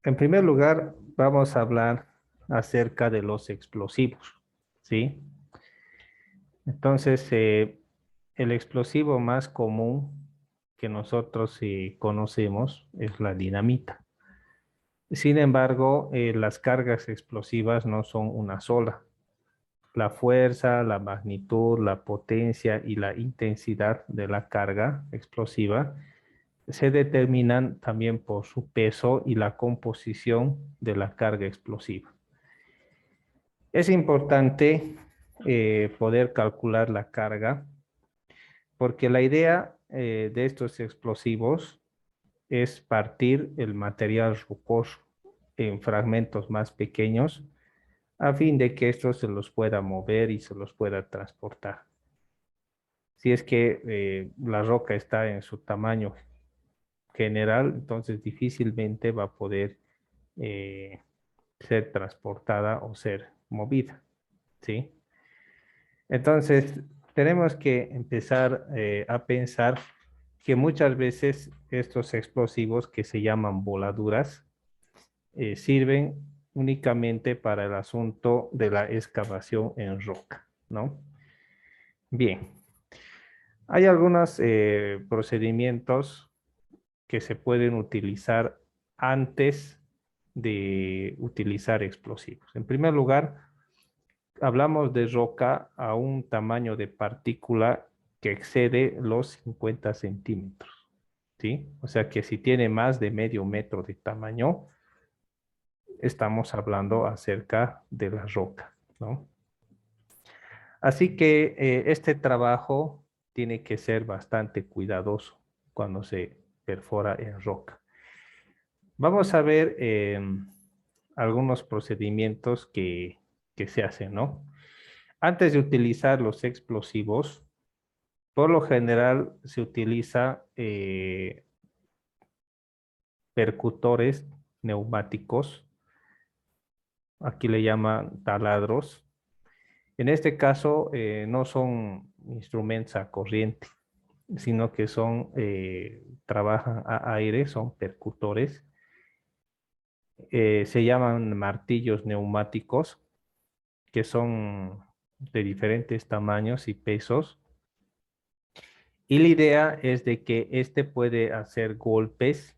En primer lugar, vamos a hablar acerca de los explosivos, ¿sí? Entonces, el explosivo más común que nosotros conocemos es la dinamita. Sin embargo, las cargas explosivas no son una sola. La fuerza, la magnitud, la potencia y la intensidad de la carga explosiva se determinan también por su peso y la composición de la carga explosiva. Es importante poder calcular la carga porque la idea de estos explosivos es partir el material rocoso en fragmentos más pequeños a fin de que estos se los pueda mover y se los pueda transportar. Si es que la roca está en su tamaño general, entonces difícilmente va a poder eh, ser transportada o ser movida, ¿sí? Entonces, tenemos que empezar a pensar que muchas veces estos explosivos que se llaman voladuras sirven únicamente para el asunto de la excavación en roca, ¿no? Bien, hay algunos procedimientos que se pueden utilizar antes de utilizar explosivos. En primer lugar, hablamos de roca a un tamaño de partícula que excede los 50 centímetros, ¿sí? O sea que si tiene más de medio metro de tamaño, estamos hablando acerca de la roca, ¿no? Así que este trabajo tiene que ser bastante cuidadoso cuando se perfora en roca. Vamos a ver algunos procedimientos que se hacen, ¿no? Antes de utilizar los explosivos, por lo general se utiliza percutores neumáticos, aquí le llaman taladros. En este caso no son instrumentos a corriente, sino que trabajan a aire, son percutores. Se llaman martillos neumáticos, que son de diferentes tamaños y pesos. Y la idea es de que este puede hacer golpes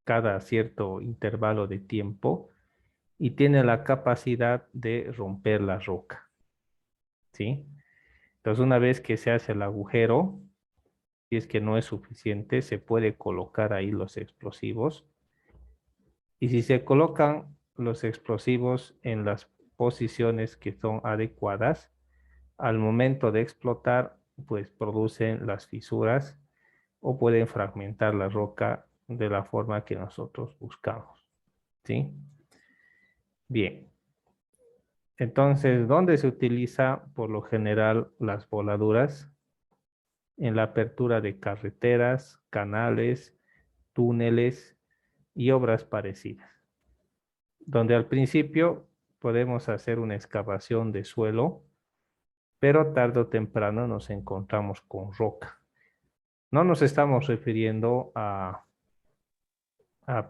cada cierto intervalo de tiempo y tiene la capacidad de romper la roca, ¿sí? Entonces, una vez que se hace el agujero, si es que no es suficiente, se puede colocar ahí los explosivos. Y si se colocan los explosivos en las posiciones que son adecuadas, al momento de explotar, pues producen las fisuras o pueden fragmentar la roca de la forma que nosotros buscamos, ¿sí? Bien, entonces, ¿dónde se utiliza por lo general las voladuras? En la apertura de carreteras, canales, túneles y obras parecidas, donde al principio podemos hacer una excavación de suelo, pero tarde o temprano nos encontramos con roca. No nos estamos refiriendo a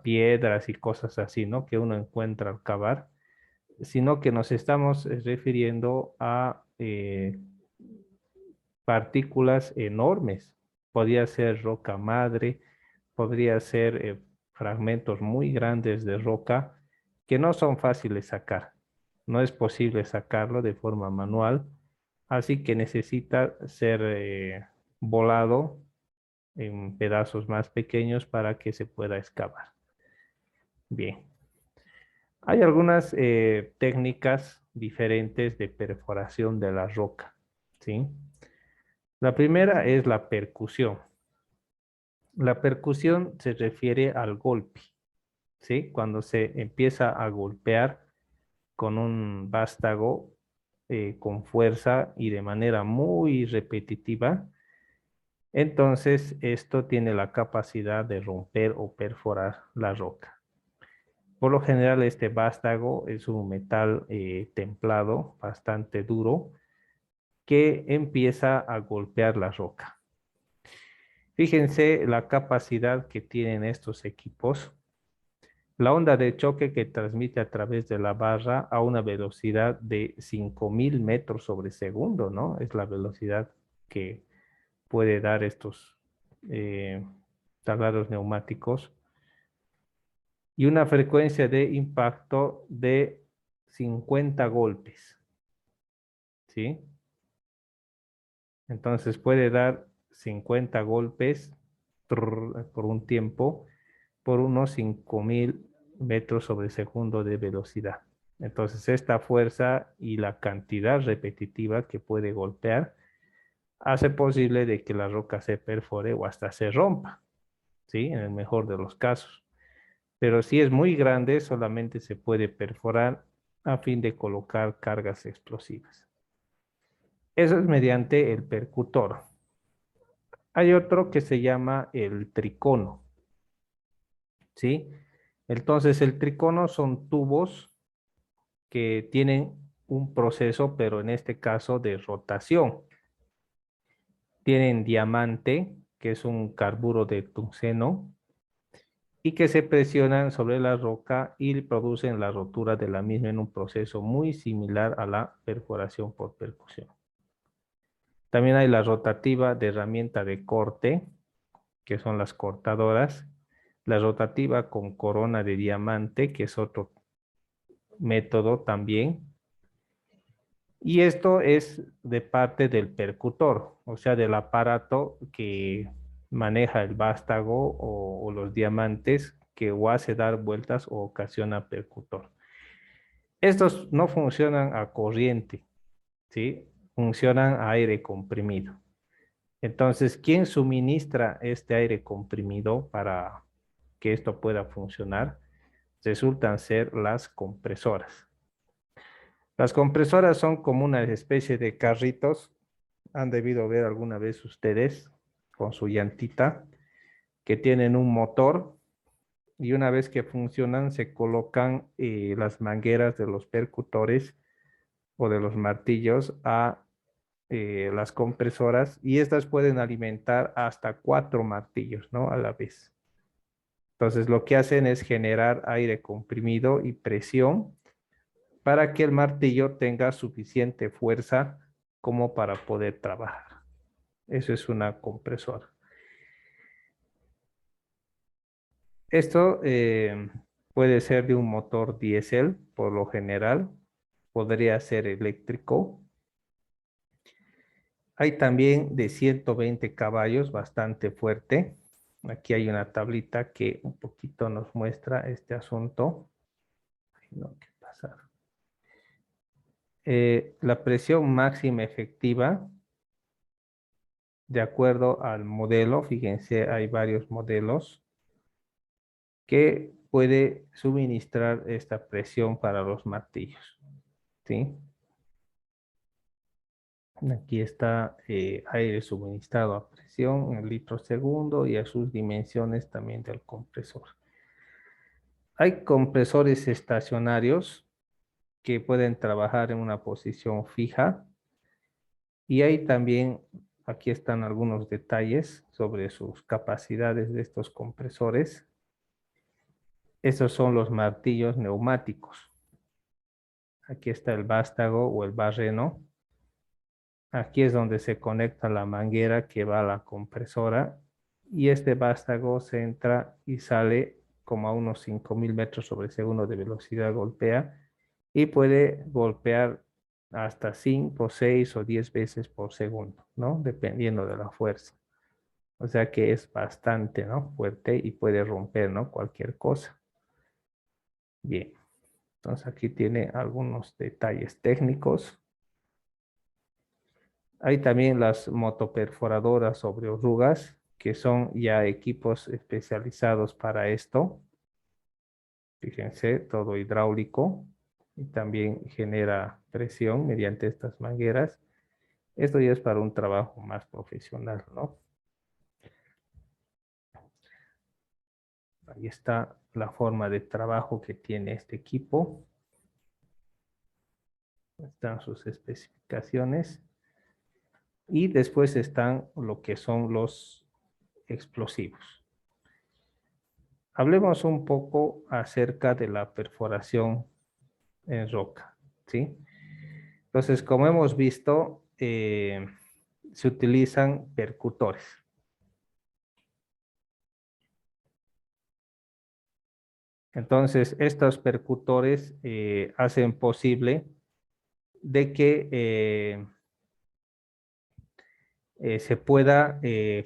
piedras y cosas así, ¿no? Que uno encuentra al cavar, sino que nos estamos refiriendo a partículas enormes. Podría ser roca madre, podría ser fragmentos muy grandes de roca que no son fáciles sacar. No es posible sacarlo de forma manual, así que necesita ser volado en pedazos más pequeños para que se pueda excavar. Bien, hay algunas técnicas diferentes de perforación de la roca, ¿sí? La primera es la percusión. La percusión se refiere al golpe, ¿sí? Cuando se empieza a golpear con un vástago con fuerza y de manera muy repetitiva, entonces esto tiene la capacidad de romper o perforar la roca. Por lo general este vástago es un metal templado, bastante duro, que empieza a golpear la roca. Fíjense la capacidad que tienen estos equipos. La onda de choque que transmite a través de la barra a una velocidad de 5000 metros sobre segundo, ¿no? Es la velocidad que puede dar estos taladros neumáticos. Y una frecuencia de impacto de 50 golpes, ¿sí? Entonces puede dar 50 golpes por un tiempo por unos 5000 metros sobre segundo de velocidad. Entonces esta fuerza y la cantidad repetitiva que puede golpear hace posible de que la roca se perfore o hasta se rompa, ¿sí? En el mejor de los casos. Pero si es muy grande, solamente se puede perforar a fin de colocar cargas explosivas. Eso es mediante el percutor. Hay otro que se llama el tricono, ¿sí? Entonces el tricono son tubos que tienen un proceso, pero en este caso de rotación. Tienen diamante, que es un carburo de tungsteno, y que se presionan sobre la roca y producen la rotura de la misma en un proceso muy similar a la perforación por percusión. También hay la rotativa de herramienta de corte, que son las cortadoras, la rotativa con corona de diamante, que es otro método también, y esto es de parte del percutor, o sea, del aparato que maneja el vástago o los diamantes que o hace dar vueltas o ocasiona percutor. Estos no funcionan a corriente, ¿sí? Funcionan a aire comprimido. Entonces, ¿quién suministra este aire comprimido para que esto pueda funcionar? Resultan ser las compresoras. Las compresoras son como una especie de carritos, han debido ver alguna vez ustedes con su llantita, que tienen un motor y una vez que funcionan se colocan las mangueras de los percutores o de los martillos a las compresoras y estas pueden alimentar hasta 4 martillos, ¿no? A la vez. Entonces lo que hacen es generar aire comprimido y presión para que el martillo tenga suficiente fuerza como para poder trabajar. Eso es una compresora. Esto puede ser de un motor diésel, por lo general, podría ser eléctrico. Hay también de 120 caballos, bastante fuerte. Aquí hay una tablita que un poquito nos muestra este asunto. No, ¿qué pasa? La presión máxima efectiva, de acuerdo al modelo, fíjense, hay varios modelos que puede suministrar esta presión para los martillos, ¿sí? Aquí está aire suministrado a presión en litros segundo y a sus dimensiones también del compresor. Hay compresores estacionarios que pueden trabajar en una posición fija y hay también, aquí están algunos detalles sobre sus capacidades de estos compresores. Estos son los martillos neumáticos. Aquí está el vástago o el barreno. Aquí es donde se conecta la manguera que va a la compresora y este vástago se entra y sale como a unos 5000 metros sobre segundo de velocidad golpea y puede golpear hasta 5, 6 o 10 veces por segundo, ¿no? Dependiendo de la fuerza. O sea que es bastante, ¿no? Fuerte y puede romper, ¿no? Cualquier cosa. Bien, entonces aquí tiene algunos detalles técnicos. Hay también las motoperforadoras sobre orugas, que son ya equipos especializados para esto. Fíjense, todo hidráulico y también genera presión mediante estas mangueras. Esto ya es para un trabajo más profesional, ¿no? Ahí está la forma de trabajo que tiene este equipo. Están sus especificaciones. Y después están lo que son los explosivos. Hablemos un poco acerca de la perforación en roca, ¿sí? Entonces, como hemos visto, se utilizan percutores. Entonces, estos percutores hacen posible de que se pueda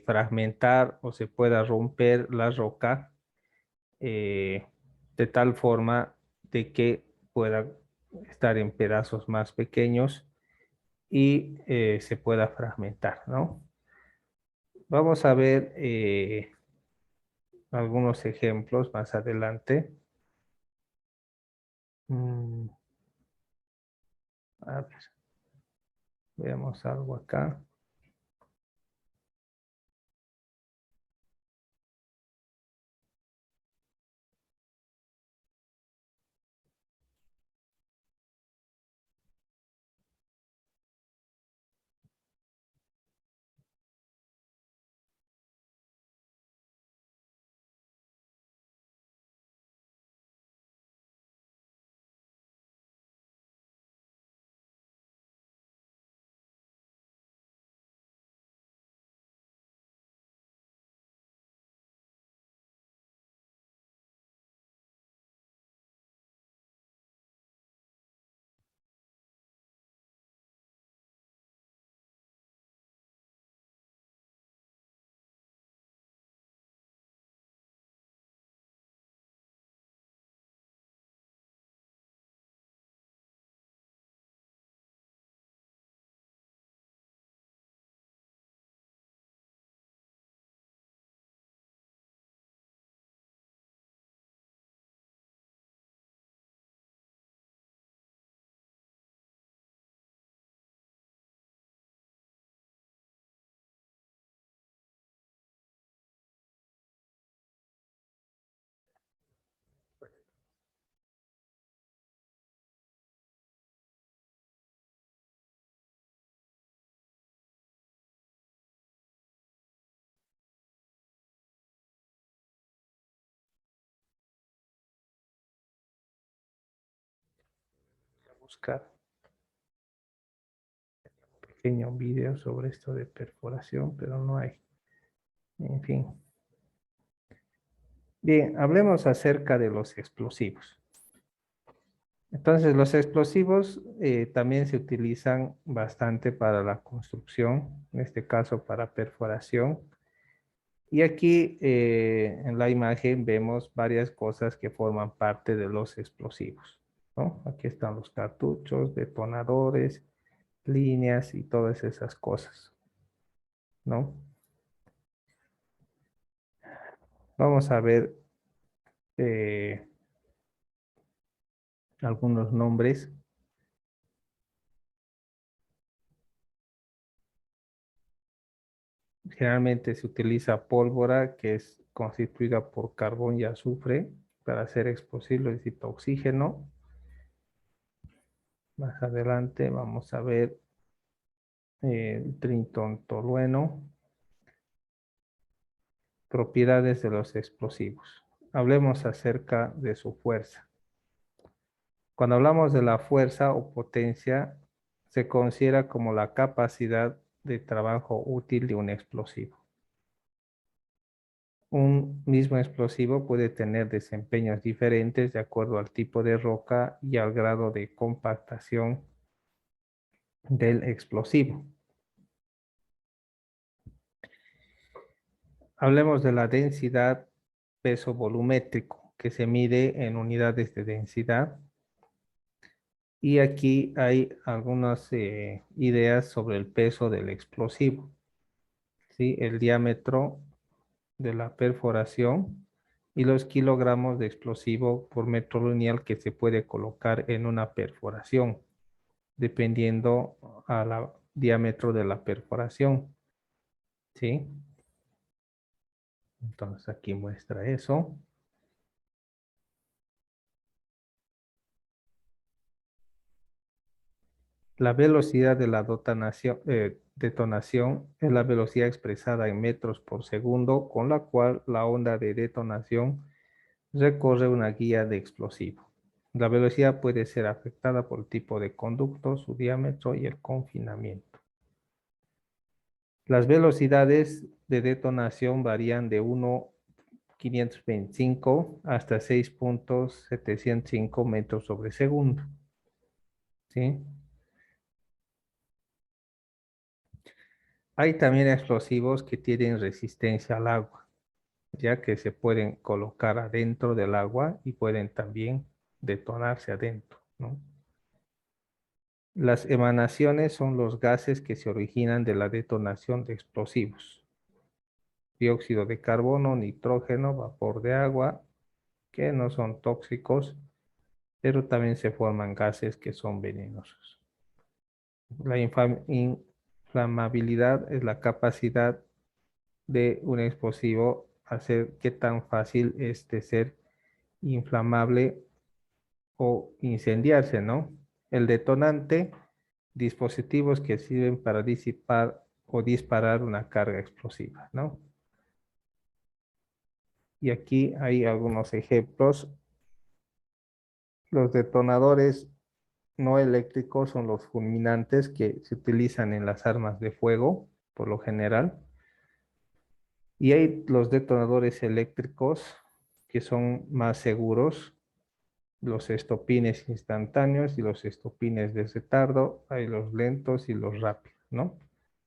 fragmentar o se pueda romper la roca eh, de tal forma de que pueda estar en pedazos más pequeños y se pueda fragmentar, ¿no? Vamos a ver algunos ejemplos más adelante. Mm, a ver, veamos algo acá. Voy a buscar un pequeño video sobre esto de perforación, pero no hay. En fin. Bien, hablemos acerca de los explosivos. Entonces, los explosivos también se utilizan bastante para la construcción, en este caso para perforación. Y aquí en la imagen vemos varias cosas que forman parte de los explosivos, ¿no? Aquí están los cartuchos, detonadores, líneas y todas esas cosas, ¿no? Vamos a ver eh, algunos nombres. Generalmente se utiliza pólvora que es constituida por carbón y azufre para hacer explosivo, necesita oxígeno. Más adelante vamos a ver el tritón tolueno, propiedades de los explosivos. Hablemos acerca de su fuerza. Cuando hablamos de la fuerza o potencia, se considera como la capacidad de trabajo útil de un explosivo. Un mismo explosivo puede tener desempeños diferentes de acuerdo al tipo de roca y al grado de compactación del explosivo. Hablemos de la densidad peso volumétrico, que se mide en unidades de densidad. Y aquí hay algunas ideas sobre el peso del explosivo. ¿Sí? El diámetro de la perforación y los kilogramos de explosivo por metro lineal que se puede colocar en una perforación, dependiendo al diámetro de la perforación. ¿Sí? Entonces aquí muestra eso. La velocidad de la detonación es la velocidad expresada en metros por segundo con la cual la onda de detonación recorre una guía de explosivo. La velocidad puede ser afectada por el tipo de conducto, su diámetro y el confinamiento. Las velocidades de detonación varían de 1,525 hasta 6,705 metros sobre segundo. ¿Sí? Hay también explosivos que tienen resistencia al agua, ya que se pueden colocar adentro del agua y pueden también detonarse adentro, ¿no? Las emanaciones son los gases que se originan de la detonación de explosivos. Dióxido de carbono, nitrógeno, vapor de agua, que no son tóxicos, pero también se forman gases que son venenosos. La inflamabilidad es la capacidad de un explosivo hacer qué tan fácil es de ser inflamable o incendiarse, ¿no? El detonante, dispositivos que sirven para disipar o disparar una carga explosiva, ¿no? Y aquí hay algunos ejemplos. Los detonadores no eléctricos son los fulminantes que se utilizan en las armas de fuego, por lo general. Y hay los detonadores eléctricos que son más seguros, los estopines instantáneos y los estopines de retardo, hay los lentos y los rápidos, ¿no?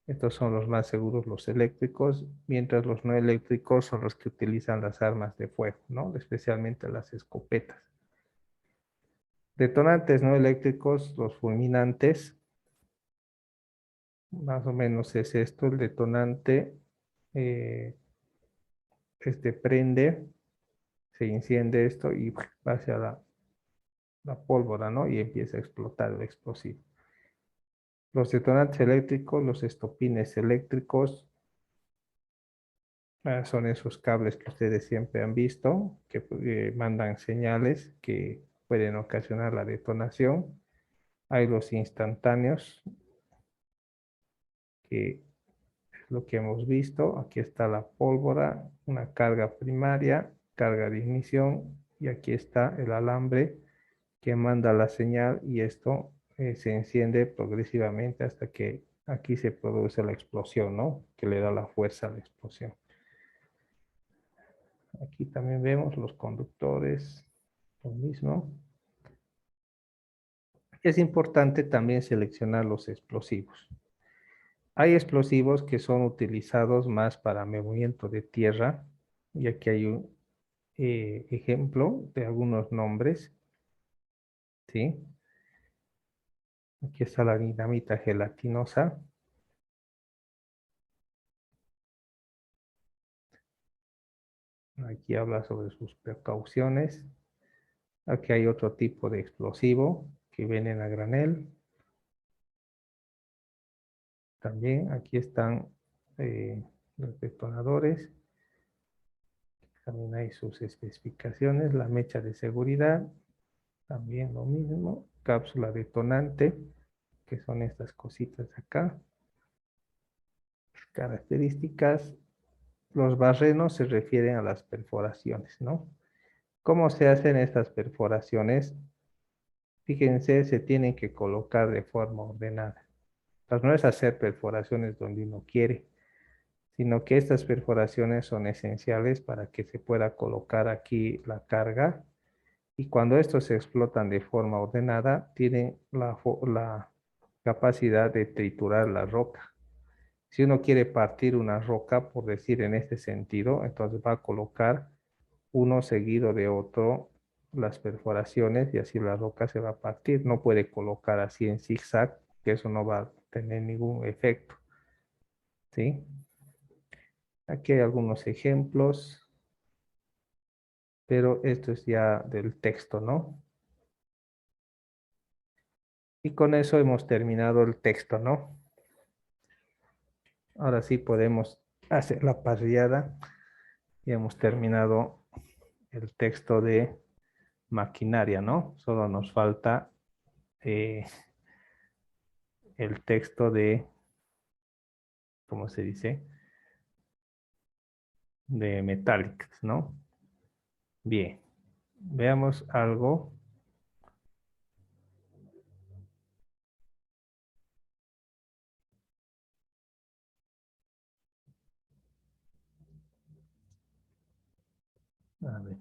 Estos son los más seguros, los eléctricos, mientras los no eléctricos son los que utilizan las armas de fuego, ¿no? Especialmente las escopetas. Detonantes no eléctricos, los fulminantes, más o menos es esto, el detonante, prende, se enciende esto y va hacia la pólvora, ¿no? Y empieza a explotar el explosivo. Los detonantes eléctricos, los estopines eléctricos, son esos cables que ustedes siempre han visto, que mandan señales que pueden ocasionar la detonación. Hay los instantáneos, que es lo que hemos visto. Aquí está la pólvora, una carga primaria, carga de ignición, y aquí está el alambre que manda la señal y esto se enciende progresivamente hasta que aquí se produce la explosión, ¿no? Que le da la fuerza a la explosión. Aquí también vemos los conductores, lo mismo. Es importante también seleccionar los explosivos. Hay explosivos que son utilizados más para movimiento de tierra, y aquí hay un ejemplo de algunos nombres, ¿sí? Aquí está la dinamita gelatinosa. Aquí habla sobre sus precauciones. Aquí hay otro tipo de explosivo que vienen a granel. También aquí están los detonadores. También hay sus especificaciones. La mecha de seguridad, también lo mismo. Cápsula detonante, que son estas cositas acá. Características. Los barrenos se refieren a las perforaciones, ¿no? ¿Cómo se hacen estas perforaciones? Fíjense, se tienen que colocar de forma ordenada. Entonces, no es hacer perforaciones donde uno quiere, sino que estas perforaciones son esenciales para que se pueda colocar aquí la carga, y cuando estos se explotan de forma ordenada, tienen la capacidad de triturar la roca. Si uno quiere partir una roca, por decir en este sentido, entonces va a colocar uno seguido de otro las perforaciones y así la roca se va a partir. No puede colocar así en zigzag, que eso no va a tener ningún efecto, ¿sí? Aquí hay algunos ejemplos, pero esto es ya del texto, ¿no? Y con eso hemos terminado el texto, ¿no? Ahora sí podemos hacer la parrillada y hemos terminado el texto de maquinaria, ¿no? Solo nos falta eh, el texto de, ¿cómo se dice? De metálicas, ¿no? Bien. Veamos algo. A ver.